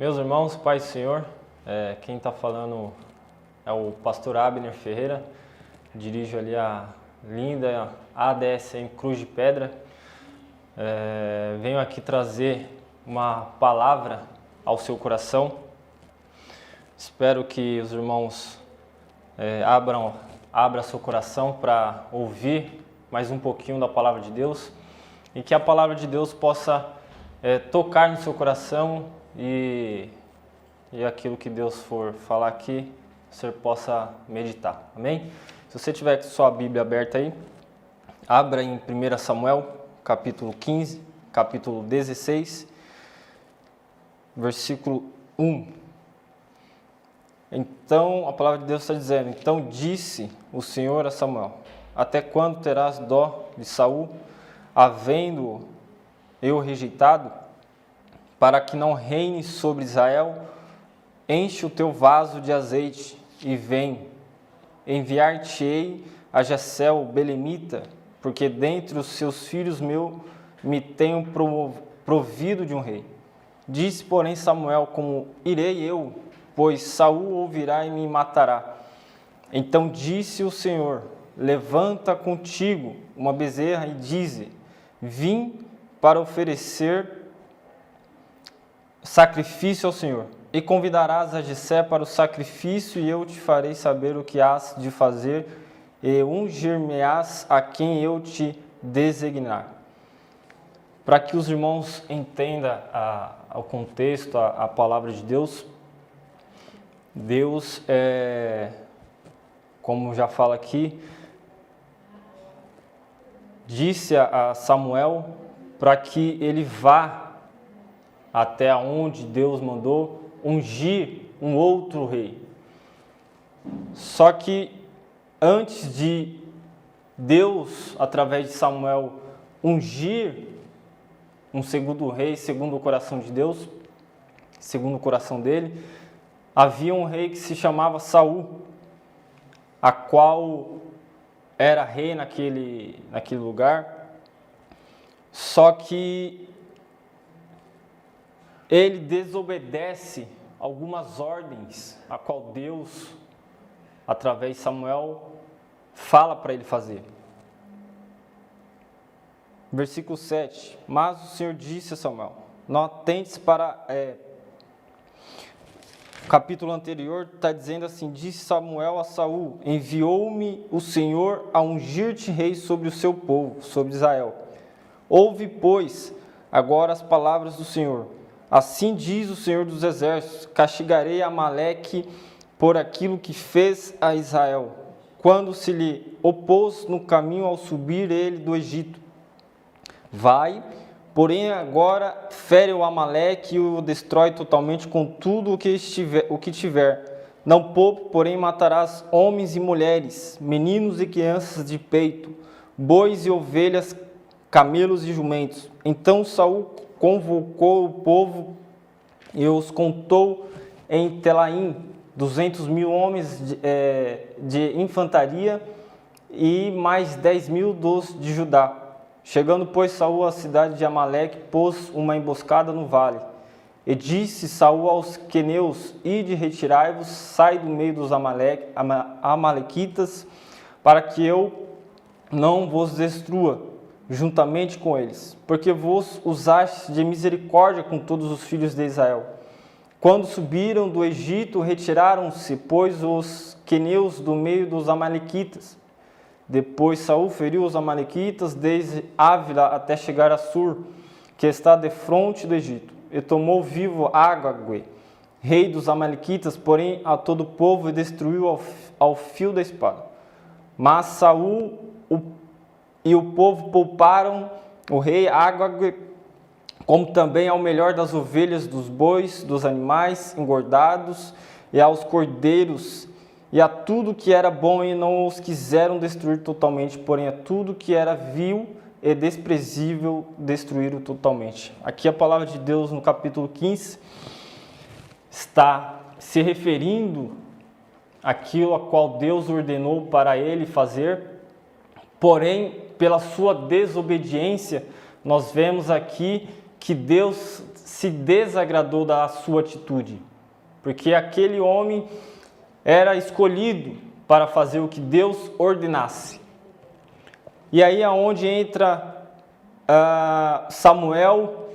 Meus irmãos, Pai e Senhor, quem está falando é o pastor Abner Ferreira, dirijo ali a linda ADSM Cruz de Pedra. Venho aqui trazer uma palavra ao seu coração. Espero que os irmãos abram seu coração para ouvir mais um pouquinho da palavra de Deus e que a palavra de Deus possa tocar no seu coração e aquilo que Deus for falar aqui, você possa meditar. Amém? Se você tiver sua Bíblia aberta aí, abra em 1 Samuel, capítulo 15, capítulo 16, versículo 1. Então, a palavra de Deus está dizendo: Então disse o Senhor a Samuel: Até quando terás dó de Saul, havendo eu rejeitado, para que não reine sobre Israel? Enche o teu vaso de azeite e vem. Enviar-te-ei a Jessé o belemita, porque dentre os seus filhos me tenho provido de um rei. Disse, porém, Samuel: Como irei eu? Pois Saul ouvirá e me matará. Então disse o Senhor: Levanta contigo uma bezerra e dize: Vim para oferecer sacrifício ao Senhor. E convidarás a Jessé para o sacrifício, e eu te farei saber o que has de fazer, e ungir-me-ás a quem eu te designar. Para que os irmãos entendam o contexto, a palavra de Deus, Deus, como já fala aqui, disse a Samuel para que ele vá até onde Deus mandou ungir um outro rei. Só que antes de Deus, através de Samuel, ungir um segundo rei, segundo o coração de Deus, segundo o coração dele, havia um rei que se chamava Saul, a qual era rei naquele lugar. Só que ele desobedece algumas ordens, a qual Deus, através de Samuel, fala para ele fazer. Versículo 7. Mas o Senhor disse a Samuel: Não atentes para... O capítulo anterior está dizendo assim: Disse Samuel a Saul: Enviou-me o Senhor a ungir-te rei sobre o seu povo, sobre Israel. Ouve, pois, agora as palavras do Senhor. Assim diz o Senhor dos Exércitos: Castigarei Amaleque por aquilo que fez a Israel, quando se lhe opôs no caminho ao subir ele do Egito. Vai, porém agora fere o Amaleque e o destrói totalmente com tudo o que tiver. Não poupe, porém matarás homens e mulheres, meninos e crianças de peito, bois e ovelhas, camelos e jumentos. Então Saul convocou o povo e os contou em Telaim, 200.000 homens de infantaria e mais 10.000 dos de Judá. Chegando, pois, Saul à cidade de Amaleque, pôs uma emboscada no vale. E disse Saul aos queneus: Ide, retirai-vos, sai do meio dos amalequitas, para que eu não vos destrua juntamente com eles, porque vos usaste de misericórdia com todos os filhos de Israel. Quando subiram do Egito, retiraram-se, pois, os queneus do meio dos amalequitas. Depois Saul feriu os amalequitas desde Ávila até chegar a Sur, que está defronte do Egito, e tomou vivo Ágague, rei dos amalequitas, porém a todo o povo, e destruiu ao fio da espada. Mas Saul e o povo pouparam o rei Ágague, como também ao melhor das ovelhas, dos bois, dos animais engordados e aos cordeiros, e a tudo que era bom, e não os quiseram destruir totalmente, porém a tudo que era vil e desprezível destruíram totalmente. Aqui a palavra de Deus no capítulo 15 está se referindo àquilo a qual Deus ordenou para ele fazer, porém pela sua desobediência nós vemos aqui que Deus se desagradou da sua atitude, porque aquele homem era escolhido para fazer o que Deus ordenasse. E aí é onde entra Samuel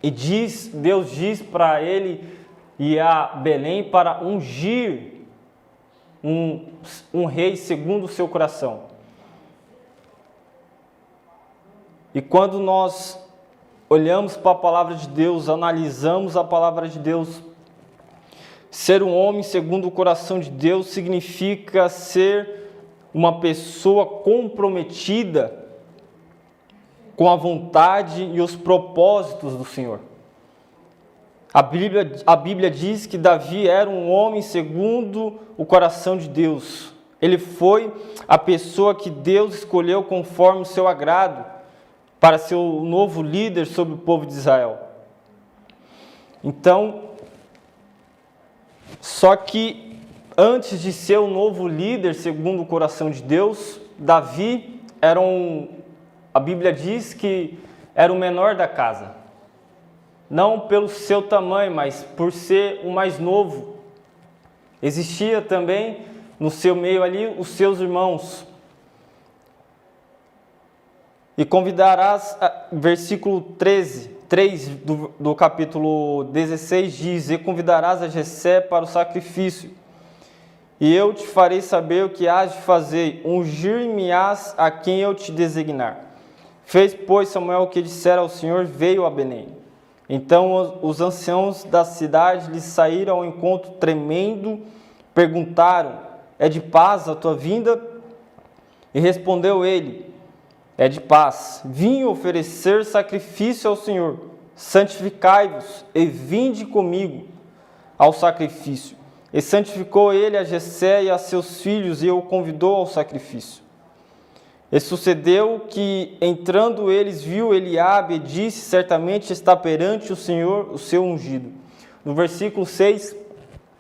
e Deus diz para ele ir a Belém para ungir um rei segundo o seu coração. E quando nós olhamos para a palavra de Deus, analisamos a palavra de Deus, ser um homem segundo o coração de Deus significa ser uma pessoa comprometida com a vontade e os propósitos do Senhor. A Bíblia diz que Davi era um homem segundo o coração de Deus. Ele foi a pessoa que Deus escolheu conforme o seu agrado para ser o novo líder sobre o povo de Israel. Então, só que antes de ser o novo líder segundo o coração de Deus, Davi era a Bíblia diz que era o menor da casa. Não pelo seu tamanho, mas por ser o mais novo. Existia também no seu meio ali os seus irmãos. E convidarás, versículo 3 do capítulo 16 diz: e convidarás a Jessé para o sacrifício, e eu te farei saber o que hás de fazer, ungir-me-ás a quem eu te designar. Fez, pois, Samuel o que dissera ao Senhor, veio a Belém. Então os anciãos da cidade lhe saíram ao encontro tremendo, perguntaram: é de paz a tua vinda? E respondeu ele: é de paz. Vim oferecer sacrifício ao Senhor. Santificai-vos e vinde comigo ao sacrifício. E santificou ele a Jessé e a seus filhos, e o convidou ao sacrifício. E sucedeu que, entrando eles, viu Eliabe e disse: certamente está perante o Senhor o seu ungido. No versículo 6,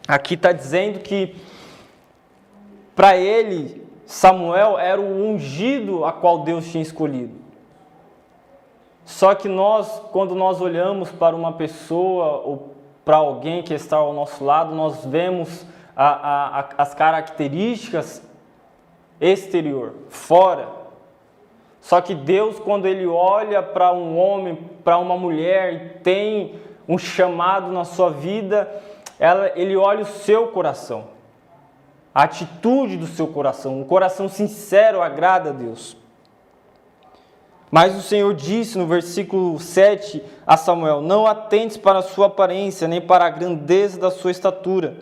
aqui está dizendo que para ele, Samuel era o ungido a qual Deus tinha escolhido. Só que quando nós olhamos para uma pessoa ou para alguém que está ao nosso lado, nós vemos as características exterior, fora. Só que Deus, quando Ele olha para um homem, para uma mulher e tem um chamado na sua vida, Ele olha o seu coração, a atitude do seu coração. Um coração sincero agrada a Deus. Mas o Senhor disse no versículo 7 a Samuel: não atentes para a sua aparência, nem para a grandeza da sua estatura,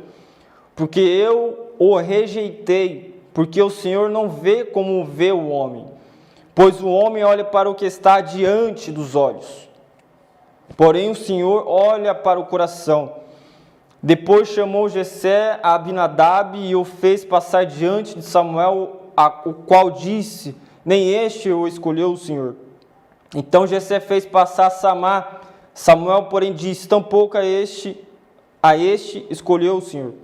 porque eu o rejeitei, porque o Senhor não vê como vê o homem. Pois o homem olha para o que está diante dos olhos, porém o Senhor olha para o coração. Depois chamou Jessé a Abinadab e o fez passar diante de Samuel, o qual disse: nem este o escolheu o Senhor. Então Jessé fez passar Samá. Samuel, porém, disse: tampouco a este escolheu o Senhor.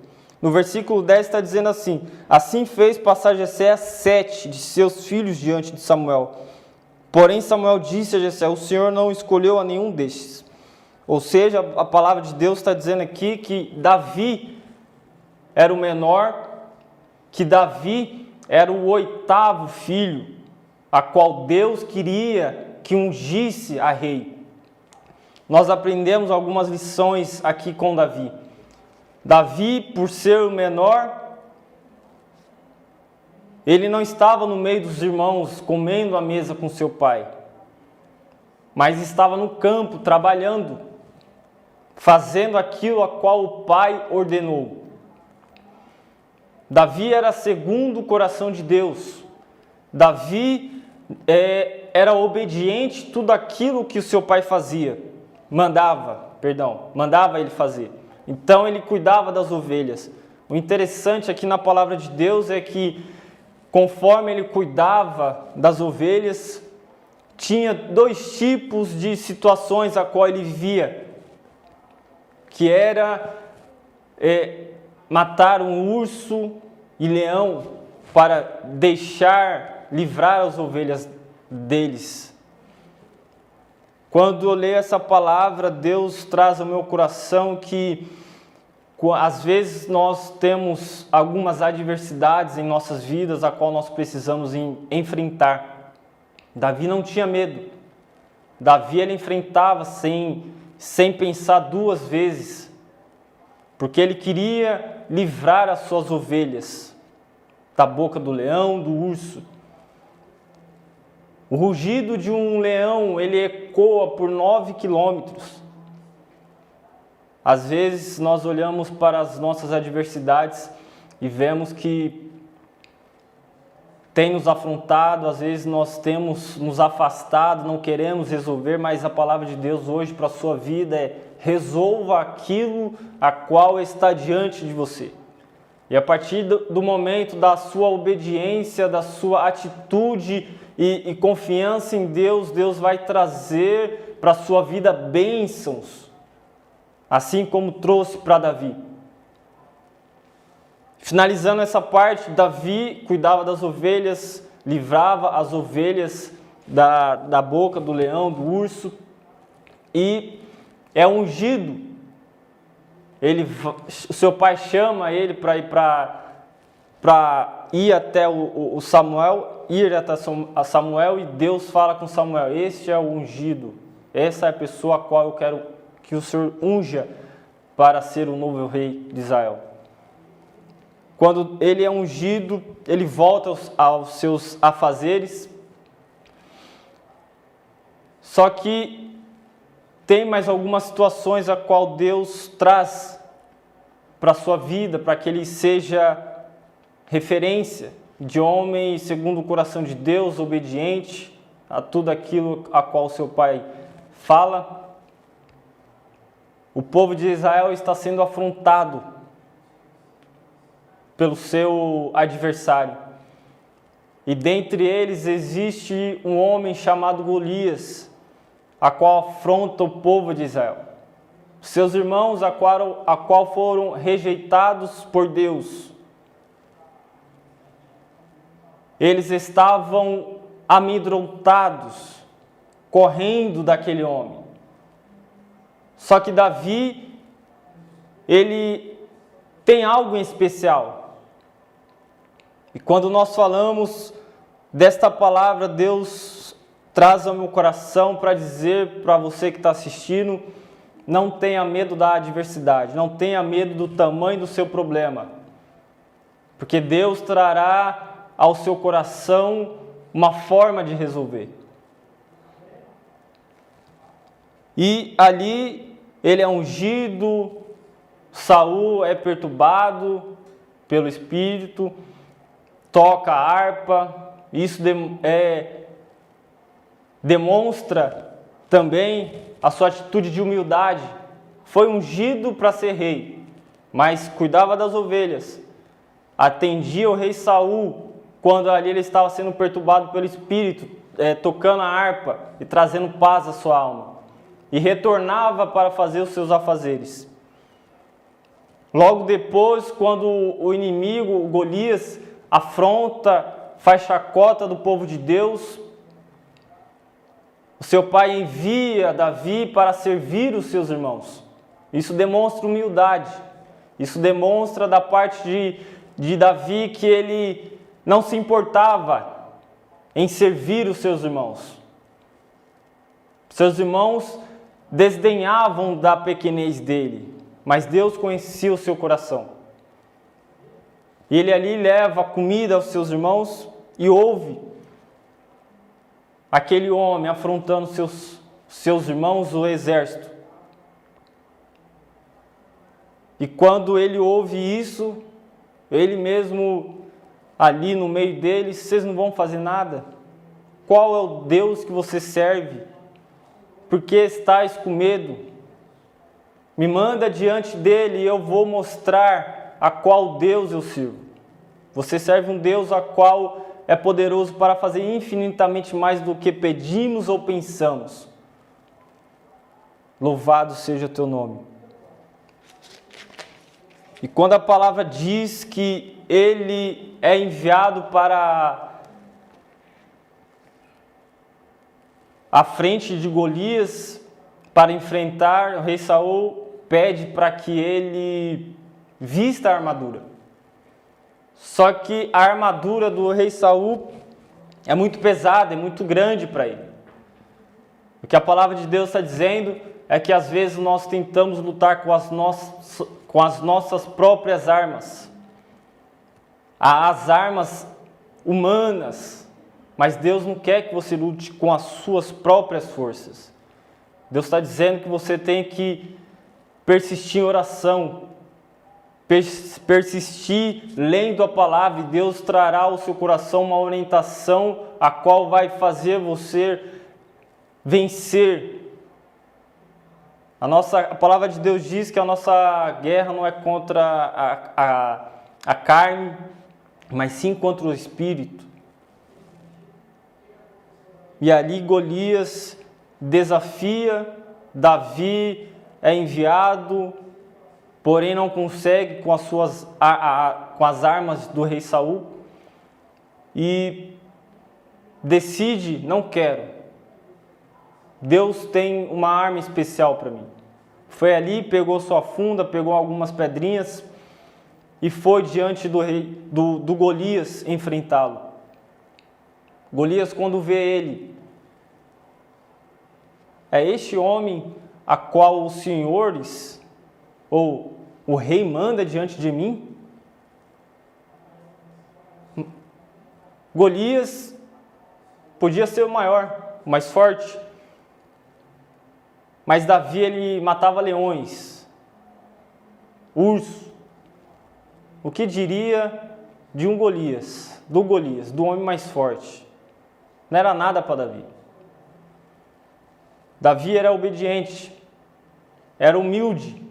No versículo 10 está dizendo assim: assim fez passar Jessé 7 de seus filhos diante de Samuel. Porém Samuel disse a Jessé: o Senhor não escolheu a nenhum destes. Ou seja, a palavra de Deus está dizendo aqui que Davi era o menor, que Davi era o 8º filho, a qual Deus queria que ungisse a rei. Nós aprendemos algumas lições aqui com Davi. Davi, por ser o menor, ele não estava no meio dos irmãos comendo à mesa com seu pai, mas estava no campo trabalhando, fazendo aquilo a qual o pai ordenou. Davi era segundo o coração de Deus. Davi era obediente a tudo aquilo que o seu pai fazia, mandava ele fazer. Então ele cuidava das ovelhas. O interessante aqui na palavra de Deus é que, conforme ele cuidava das ovelhas, tinha 2 tipos de situações a qual ele via, que era matar um urso e leão para livrar as ovelhas deles. Quando eu leio essa palavra, Deus traz ao meu coração que às vezes nós temos algumas adversidades em nossas vidas, a qual nós precisamos enfrentar. Davi não tinha medo. Davi ele enfrentava sem pensar duas vezes, porque ele queria livrar as suas ovelhas da boca do leão, do urso. O rugido de um leão, ele ecoa por 9 quilômetros. Às vezes nós olhamos para as nossas adversidades e vemos que tem nos afrontado, às vezes nós temos nos afastado, não queremos resolver, mas a palavra de Deus hoje para a sua vida é: resolva aquilo a qual está diante de você. E a partir do momento da sua obediência, da sua atitude e confiança em Deus, Deus vai trazer para a sua vida bênçãos, assim como trouxe para Davi. Finalizando essa parte, Davi cuidava das ovelhas, livrava as ovelhas da boca do leão, do urso, e é ungido. O seu pai chama ele para ir até o Samuel, ir até Samuel, e Deus fala com Samuel: este é o ungido, essa é a pessoa a qual eu quero que o Senhor unja para ser o novo rei de Israel. Quando ele é ungido, ele volta aos seus afazeres. Só que tem mais algumas situações a qual Deus traz para a sua vida, para que ele seja referência de homem segundo o coração de Deus, obediente a tudo aquilo a qual seu pai fala. O povo de Israel está sendo afrontado pelo seu adversário. E dentre eles existe um homem chamado Golias, a qual afronta o povo de Israel. Seus irmãos, a qual foram rejeitados por Deus. Eles estavam amedrontados, correndo daquele homem. Só que Davi, ele tem algo em especial. E quando nós falamos desta palavra, Deus traz ao meu coração para dizer para você que está assistindo: não tenha medo da adversidade, não tenha medo do tamanho do seu problema, porque Deus trará ao seu coração uma forma de resolver. E ali ele é ungido, Saul é perturbado pelo Espírito, toca a harpa. Isso demonstra também a sua atitude de humildade. Foi ungido para ser rei, mas cuidava das ovelhas. Atendia o rei Saul quando ali ele estava sendo perturbado pelo Espírito, tocando a harpa e trazendo paz à sua alma. E retornava para fazer os seus afazeres. Logo depois, quando o inimigo, o Golias, afronta, faz chacota do povo de Deus, o seu pai envia Davi para servir os seus irmãos. Isso demonstra humildade. Isso demonstra da parte de Davi que ele não se importava em servir os seus irmãos. Seus irmãos desdenhavam da pequenez dele, mas Deus conhecia o seu coração. E ele ali leva comida aos seus irmãos e ouve aquele homem afrontando seus irmãos, o exército. E quando ele ouve isso, ele mesmo ali no meio deles: vocês não vão fazer nada? Qual é o Deus que você serve? Por que estáis com medo? Me manda diante dele e eu vou mostrar a qual Deus eu sirvo. Você serve um Deus a qual é poderoso para fazer infinitamente mais do que pedimos ou pensamos. Louvado seja o teu nome. E quando a palavra diz que ele é enviado para à frente de Golias para enfrentar, o rei Saul pede para que ele vista a armadura. Só que a armadura do rei Saul é muito pesada, é muito grande para ele. O que a palavra de Deus está dizendo é que às vezes nós tentamos lutar com as nossas próprias armas. As armas humanas, mas Deus não quer que você lute com as suas próprias forças. Deus está dizendo que você tem que persistir em oração, persistir lendo a palavra, e Deus trará ao seu coração uma orientação a qual vai fazer você vencer. A palavra de Deus diz que a nossa guerra não é contra a carne, mas sim contra o Espírito. E ali Golias desafia, Davi é enviado, porém não consegue com as armas do rei Saul, e decide: não quero. Deus tem uma arma especial para mim. Foi ali, pegou sua funda, pegou algumas pedrinhas e foi diante do Golias enfrentá-lo. Golias, quando vê ele: é este homem a qual os senhores ou o rei manda diante de mim? Golias podia ser o maior, o mais forte, mas Davi, ele matava leões, urso. O que diria de um Golias, do homem mais forte? Não era nada para Davi. Davi era obediente, era humilde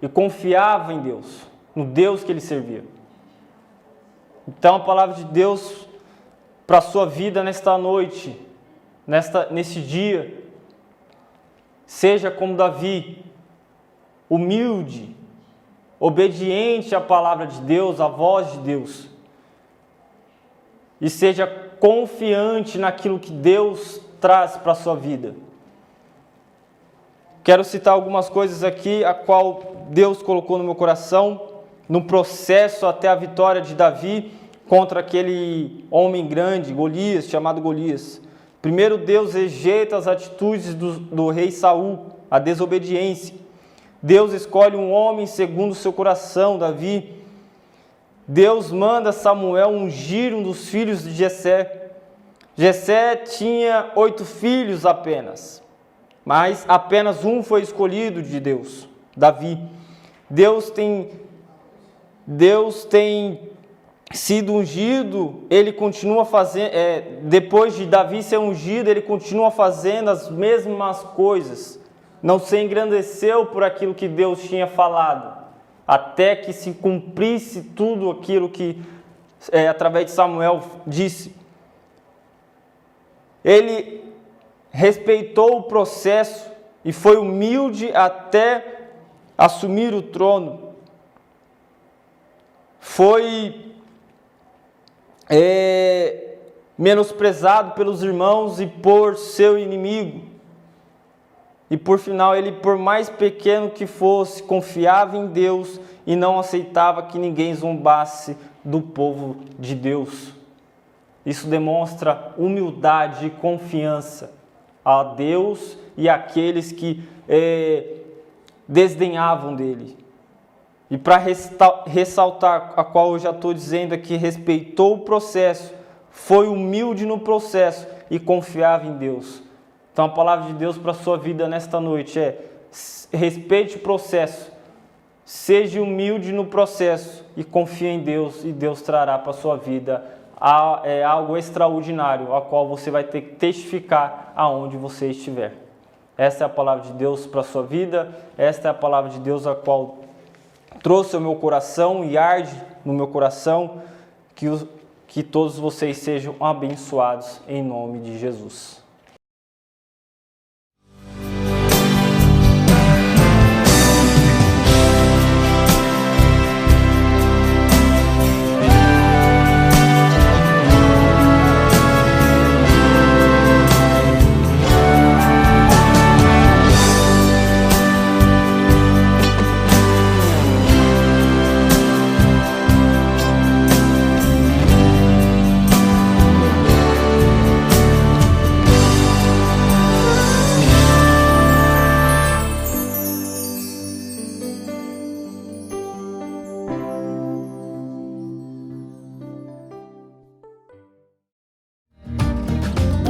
e confiava em Deus, no Deus que ele servia. Então a palavra de Deus para a sua vida nesta noite, nesse dia: seja como Davi, humilde, obediente à palavra de Deus, à voz de Deus, e seja confiante naquilo que Deus traz para a sua vida. Quero citar algumas coisas aqui, a qual Deus colocou no meu coração, no processo até a vitória de Davi contra aquele homem grande, Golias, chamado Golias. Primeiro, Deus rejeita as atitudes do rei Saul, a desobediência. Deus escolhe um homem segundo o seu coração, Davi. Deus manda Samuel ungir um dos filhos de Jessé. Jessé tinha 8 filhos apenas, mas apenas um foi escolhido de Deus, Davi. Deus tem sido ungido, ele continua fazendo, depois de Davi ser ungido, ele continua fazendo as mesmas coisas. Não se engrandeceu por aquilo que Deus tinha falado, até que se cumprisse tudo aquilo que, através de Samuel, disse. Ele respeitou o processo e foi humilde até assumir o trono. Foi menosprezado pelos irmãos e por seu inimigo. E por final, ele, por mais pequeno que fosse, confiava em Deus e não aceitava que ninguém zombasse do povo de Deus. Isso demonstra humildade e confiança a Deus e àqueles que desdenhavam dele. E para ressaltar, a qual eu já estou dizendo aqui, respeitou o processo, foi humilde no processo e confiava em Deus. Então a palavra de Deus para a sua vida nesta noite é: respeite o processo, seja humilde no processo e confie em Deus, e Deus trará para a sua vida algo extraordinário, a qual você vai ter que testificar aonde você estiver. Esta é a palavra de Deus para a sua vida, esta é a palavra de Deus a qual trouxe ao meu coração e arde no meu coração. Que todos vocês sejam abençoados em nome de Jesus.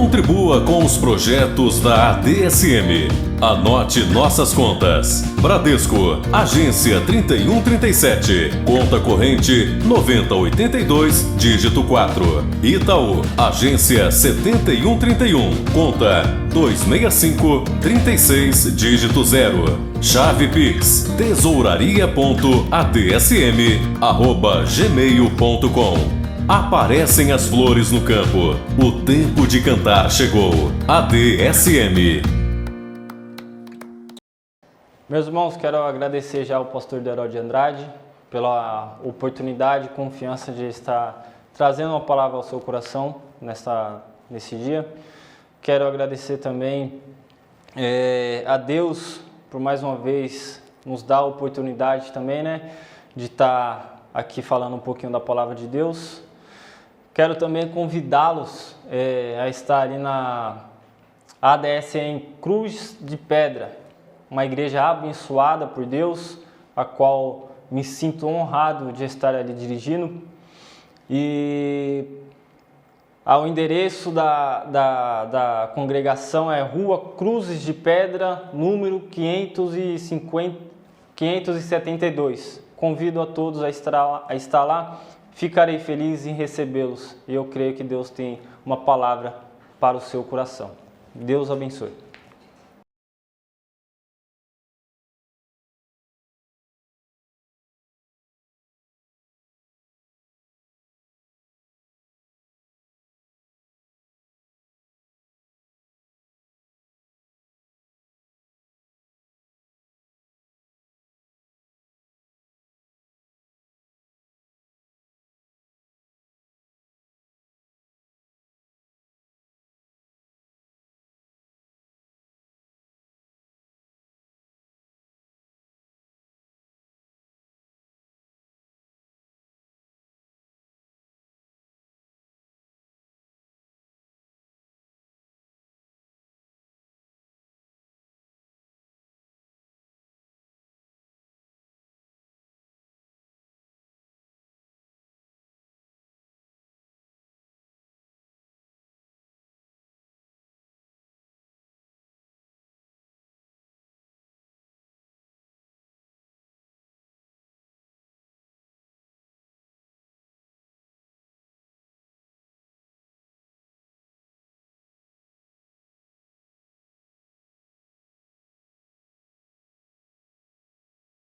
Contribua com os projetos da ADSM. Anote nossas contas. Bradesco, agência 3137, conta corrente 9082, dígito 4. Itaú, agência 7131, conta 26536, dígito 0. Chave Pix, tesouraria.adsm@gmail.com. Aparecem as flores no campo. O tempo de cantar chegou. ADSM. Meus irmãos, quero agradecer já ao pastor Derol de Andrade pela oportunidade e confiança de estar trazendo uma palavra ao seu coração nesse dia. Quero agradecer também a Deus por mais uma vez nos dar a oportunidade também, de estar aqui falando um pouquinho da palavra de Deus. Quero também convidá-los a estar ali na ADSM Cruz de Pedra, uma igreja abençoada por Deus, a qual me sinto honrado de estar ali dirigindo. E o endereço da congregação é Rua Cruzes de Pedra, número 572. Convido a todos a estar lá. Ficarei feliz em recebê-los e eu creio que Deus tem uma palavra para o seu coração. Deus abençoe.